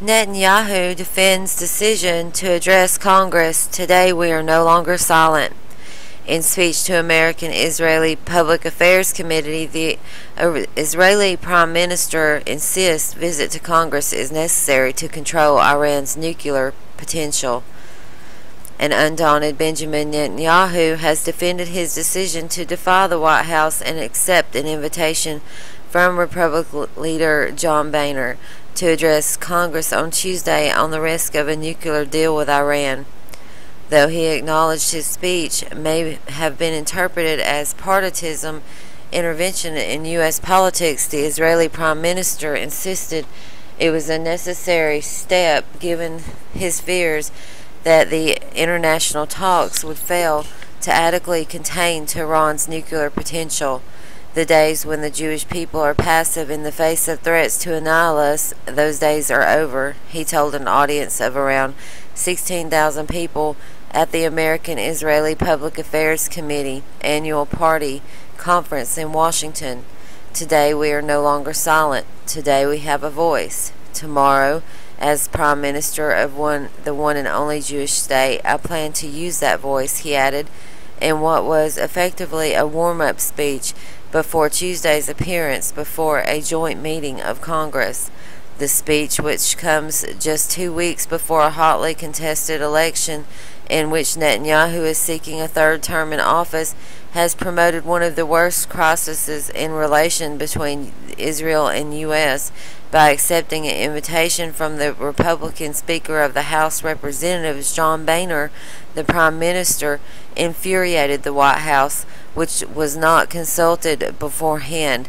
Netanyahu defends decision to address Congress. Today we are no longer silent. In speech to American-Israeli Public Affairs Committee, the Israeli Prime Minister insists visit to Congress is necessary to control Iran's nuclear potential. An undaunted Benjamin Netanyahu has defended his decision to defy the White House and accept an invitation from Republican leader John Boehner to address Congress on Tuesday on the risk of a nuclear deal with Iran. Though he acknowledged his speech may have been interpreted as partisan intervention in U.S. politics, the Israeli Prime Minister insisted it was a necessary step given his fears that the international talks would fail to adequately contain Tehran's nuclear potential. The days when the Jewish people are passive in the face of threats to annihilate us, those days are over, he told an audience of around 16,000 people at the American-Israeli Public Affairs Committee annual party conference in Washington. Today we are no longer silent. Today we have a voice. Tomorrow, as Prime Minister of the one and only Jewish state, I plan to use that voice, he added, in what was effectively a warm-up speech before Tuesday's appearance before a joint meeting of Congress. The speech, which comes just 2 weeks before a hotly contested election in which Netanyahu is seeking a third term in office, has promoted one of the worst crises in relation between Israel and U.S. by accepting an invitation from the Republican Speaker of the House of Representatives, John Boehner. The Prime Minister infuriated the White House, which was not consulted beforehand.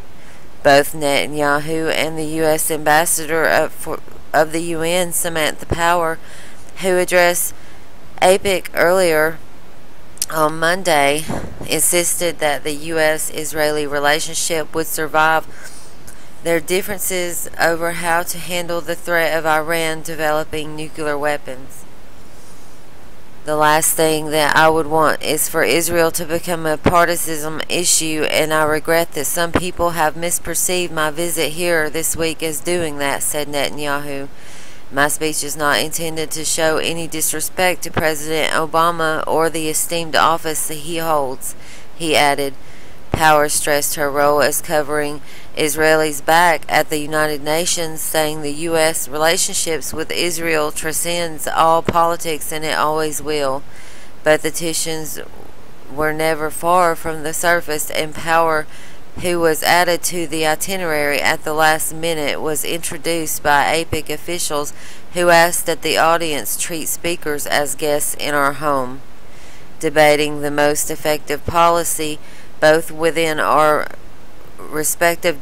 Both Netanyahu and the U.S. Ambassador of the UN, Samantha Power, who addressed Speake earlier on Monday, insisted that the U.S.-Israeli relationship would survive their differences over how to handle the threat of Iran developing nuclear weapons. The last thing that I would want is for Israel to become a partisan issue, and I regret that some people have misperceived my visit here this week as doing that, said Netanyahu. My speech is not intended to show any disrespect to President Obama or the esteemed office that he holds, he added. Power stressed her role as covering Israelis back at the United Nations, saying the U.S. relationships with Israel transcends all politics and it always will. But the tensions were never far from the surface, and Power, who was added to the itinerary at the last minute, was introduced by APEC officials who asked that the audience treat speakers as guests in our home. Debating the most effective policy both within our respective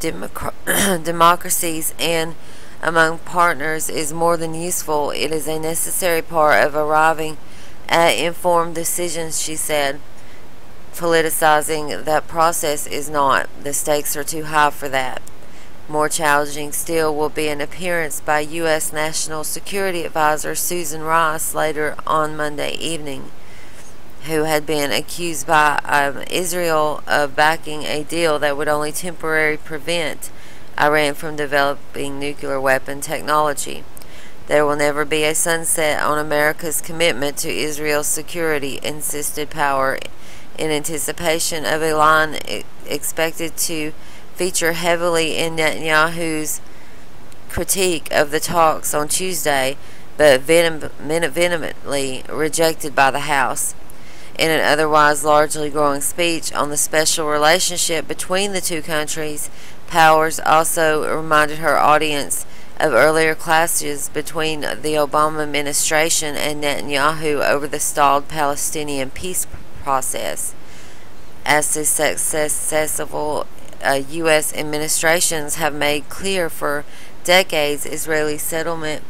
democracies and among partners is more than useful. It is a necessary part of arriving at informed decisions, she said. Politicizing that process is not. The stakes are too high for that. More challenging still will be an appearance by U.S. National Security Advisor Susan Rice later on Monday evening, who had been accused by Israel of backing a deal that would only temporarily prevent Iran from developing nuclear weapon technology. There will never be a sunset on America's commitment to Israel's security, insisted Power, in anticipation of a line expected to feature heavily in Netanyahu's critique of the talks on Tuesday, but vehemently rejected by the House. In an otherwise largely glowing speech on the special relationship between the two countries, Powers also reminded her audience of earlier clashes between the Obama administration and Netanyahu over the stalled Palestinian peace process. As the successful U.S. administrations have made clear for decades, Israeli settlement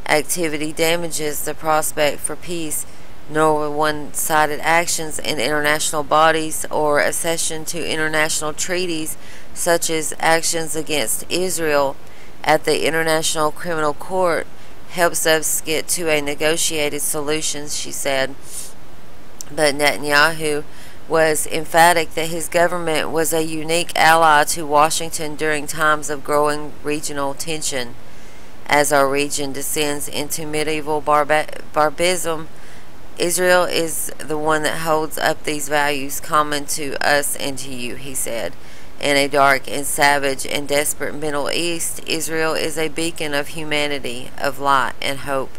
activity damages the prospect for peace, nor will one-sided actions in international bodies or accession to international treaties, such as actions against Israel at the International Criminal Court, helps us get to a negotiated solution, she said. But Netanyahu was emphatic that his government was a unique ally to Washington during times of growing regional tension. As our region descends into medieval barbarism, Israel is the one that holds up these values common to us and to you, he said. In a dark and savage and desperate Middle East, Israel is a beacon of humanity, of light and hope.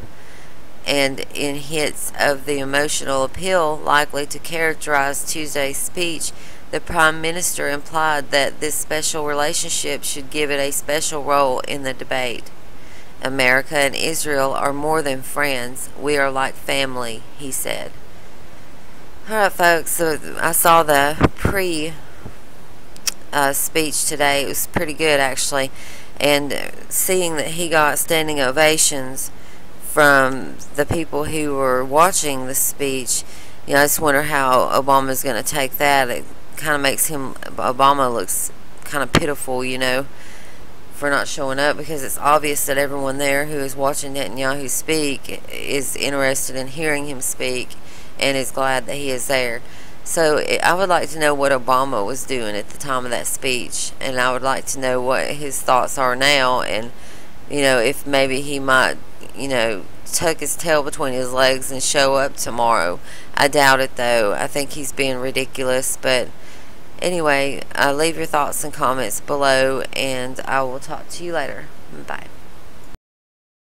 And in hints of the emotional appeal likely to characterize Tuesday's speech, the Prime Minister implied that this special relationship should give it a special role in the debate. America and Israel are more than friends. We are like family, he said. Alright, folks, so I saw the speech today. It was pretty good, actually. And seeing that he got standing ovations from the people who were watching the speech, I just wonder how Obama's going to take that. It kind of makes Obama looks kind of pitiful, for not showing up, because it's obvious that everyone there who is watching Netanyahu speak is interested in hearing him speak and is glad that he is there. So I would like to know what Obama was doing at the time of that speech, and I would like to know what his thoughts are now, and if maybe he might tuck his tail between his legs and show up tomorrow. I doubt it, though. I think he's being ridiculous. But anyway, leave your thoughts and comments below, and I will talk to you later. Bye.